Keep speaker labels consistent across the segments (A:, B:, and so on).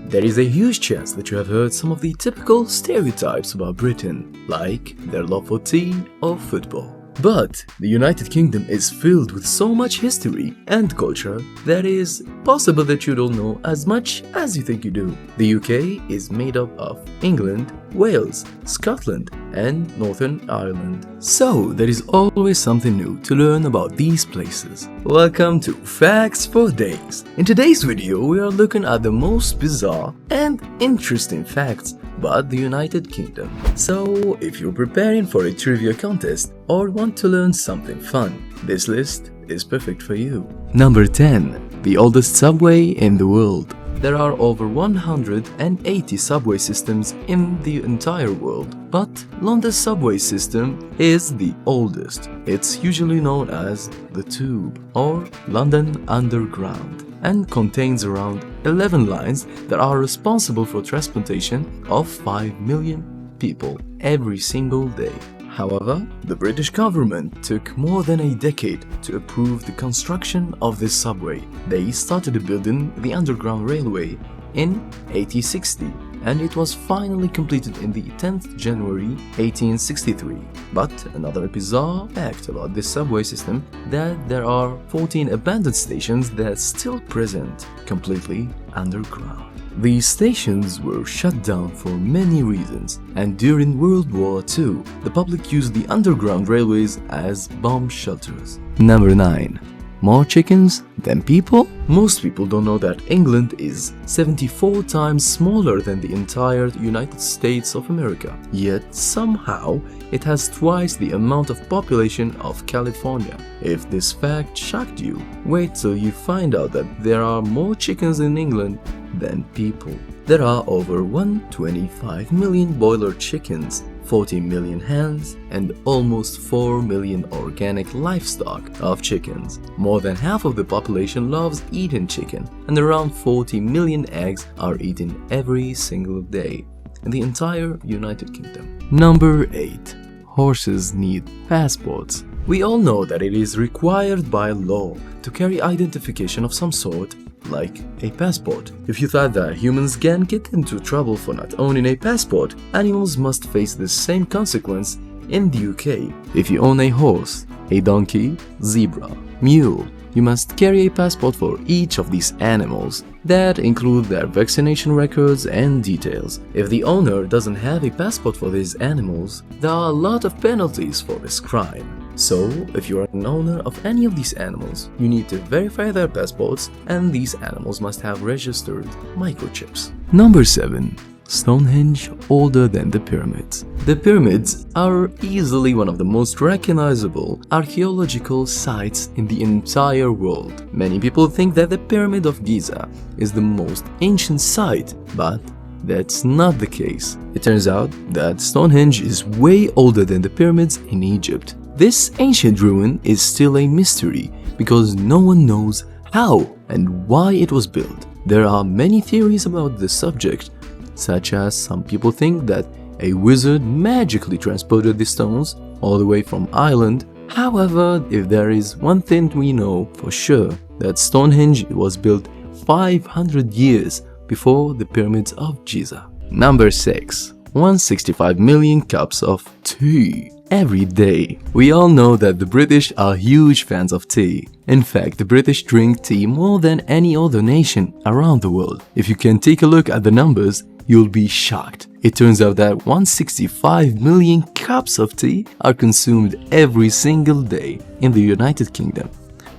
A: There is a huge chance that you have heard some of the typical stereotypes about Britain, like their love for tea or football. But the United Kingdom is filled with so much history and culture that it is possible that you don't know as much as you think you do. The UK is made up of England, Wales, Scotland, and Northern Ireland. So there is always something new to learn about these places. Welcome to Facts for Days. In today's video, we are looking at the most bizarre and interesting facts about the United Kingdom. So if you're preparing for a trivia contest or want to learn something fun, this list is perfect for you. Number 10. The oldest subway in the world. There are over 180 subway systems in the entire world, but London's subway system is the oldest. It's usually known as the Tube or London Underground and contains around 11 lines that are responsible for transportation of 5 million people every single day. However, the British government took more than a decade to approve the construction of this subway. They started building the Underground Railway in 1860 and it was finally completed in the 10th January 1863. But another bizarre fact about this subway system that there are 14 abandoned stations that are still present, completely underground. These stations were shut down for many reasons, and during World War II, the public used the underground railways as bomb shelters. Number 9. More chickens than people? Most people don't know that England is 74 times smaller than the entire United States of America. Yet somehow it has twice the amount of population of California. If this fact shocked you, wait till you find out that there are more chickens in England than people. There are over 125 million boiler chickens, 40 million hens, and almost 4 million organic livestock of chickens. More than half of the population loves eating chicken, and around 40 million eggs are eaten every single day in the entire United Kingdom. Number 8. Horses need passports. We all know that it is required by law to carry identification of some sort, like a passport. If you thought that humans can get into trouble for not owning a passport, animals must face the same consequence in the UK. If you own a horse, a donkey, zebra, mule, you must carry a passport for each of these animals that include their vaccination records and details. If the owner doesn't have a passport for these animals, there are a lot of penalties for this crime. So, if you are an owner of any of these animals, you need to verify their passports, and these animals must have registered microchips. Number 7. Stonehenge older than the pyramids. The pyramids are easily one of the most recognizable archaeological sites in the entire world. Many people think that the Pyramid of Giza is the most ancient site, but that's not the case. It turns out that Stonehenge is way older than the pyramids in Egypt. This ancient ruin is still a mystery because no one knows how and why it was built. There are many theories about the subject, such as some people think that a wizard magically transported the stones all the way from Ireland. However, if there is one thing we know for sure, that Stonehenge was built 500 years before the pyramids of Giza. Number 6. 165 million cups of tea every day. We all know that the British are huge fans of tea. In fact, the British drink tea more than any other nation around the world. If you can take a look at the numbers, you'll be shocked. It turns out that 165 million cups of tea are consumed every single day in the United Kingdom.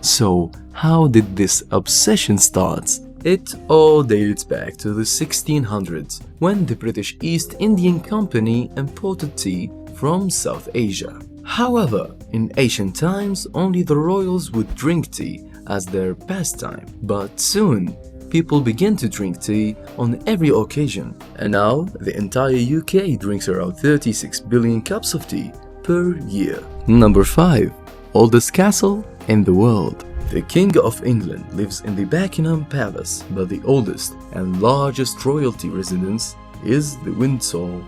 A: So, how did this obsession start? It all dates back to the 1600s, when the British East Indian Company imported tea from South Asia. However, in ancient times, only the royals would drink tea as their pastime. But soon, people began to drink tea on every occasion, and now the entire UK drinks around 36 billion cups of tea per year. Number 5. Oldest castle in the world. The King of England lives in the Buckingham Palace, but the oldest and largest royalty residence is the Windsor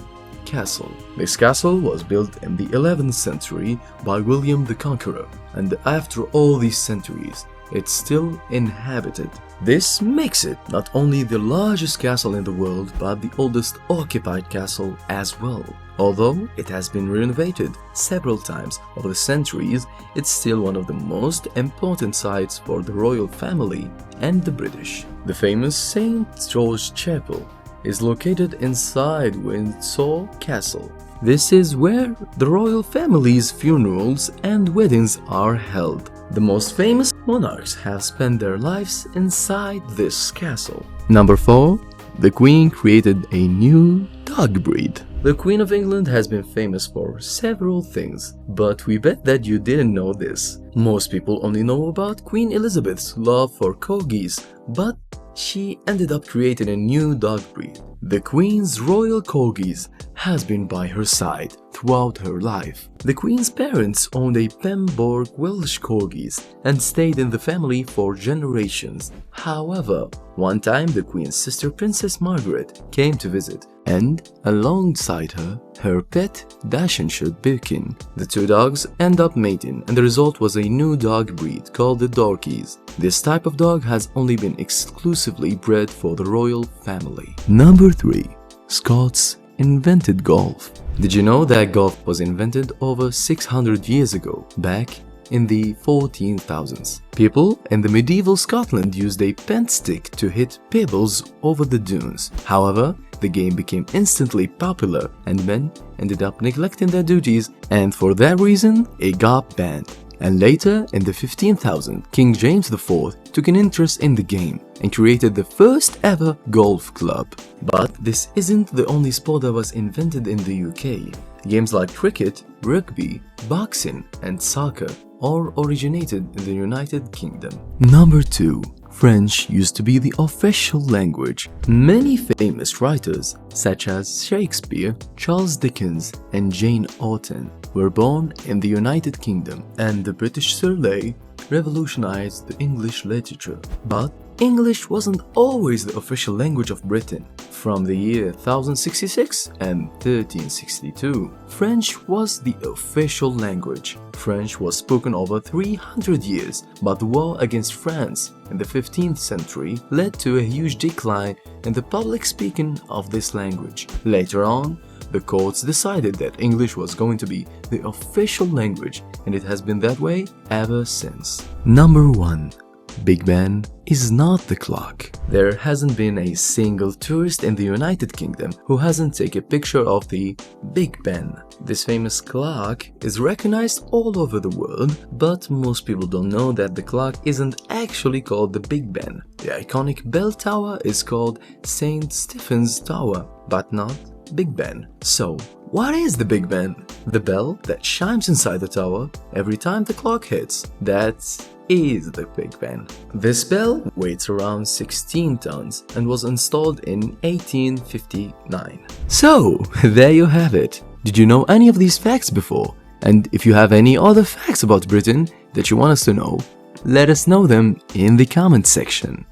A: Castle. This castle was built in the 11th century by William the Conqueror, and after all these centuries, it's still inhabited. This makes it not only the largest castle in the world, but the oldest occupied castle as well. Although it has been renovated several times over the centuries, it's still one of the most important sites for the royal family and the British. The famous St. George's Chapel is located inside Windsor Castle. This is where the royal family's funerals and weddings are held. The most famous monarchs have spent their lives inside this castle. Number 4. The Queen created a new dog breed. The Queen of England has been famous for several things, but we bet that you didn't know this. Most people only know about Queen Elizabeth's love for corgis, but she ended up creating a new dog breed. The Queen's royal corgis has been by her side throughout her life. The Queen's parents owned a Pembroke Welsh corgis and stayed in the family for generations. However, one time the Queen's sister Princess Margaret came to visit, and alongside her, her pet Dachshund Birkin. The two dogs end up mating, and the result was a new dog breed called the Dorkies. This type of dog has only been exclusively bred for the royal family. Number 3. Scots invented golf. Did you know that golf was invented over 600 years ago, back in the 14,000s? People in the medieval Scotland used a pent stick to hit pebbles over the dunes. However, the game became instantly popular and men ended up neglecting their duties, and for that reason, it got banned. And later, in the 15,000s, King James IV took an interest in the game and created the first ever golf club. But this isn't the only sport that was invented in the UK. Games like cricket, rugby, boxing, and soccer all originated in the United Kingdom. Number 2. French used to be the official language. Many famous writers, such as Shakespeare, Charles Dickens, and Jane Austen, were born in the United Kingdom, and the British survey revolutionized the English literature. But English wasn't always the official language of Britain. From the year 1066 and 1362, French was the official language. French was spoken over 300 years, but the war against France in the 15th century led to a huge decline in the public speaking of this language. Later on, the courts decided that English was going to be the official language, and it has been that way ever since. Number 1. Big Ben is not the clock. There hasn't been a single tourist in the United Kingdom who hasn't taken a picture of the Big Ben. This famous clock is recognized all over the world, but most people don't know that the clock isn't actually called the Big Ben. The iconic bell tower is called St. Stephen's Tower, but not Big Ben. So, what is the Big Ben? The bell that chimes inside the tower every time the clock hits. That's is the Big Ben. This bell weighs around 16 tons and was installed in 1859. So, there you have it. Did you know any of these facts before? And if you have any other facts about Britain that you want us to know, let us know them in the comment section.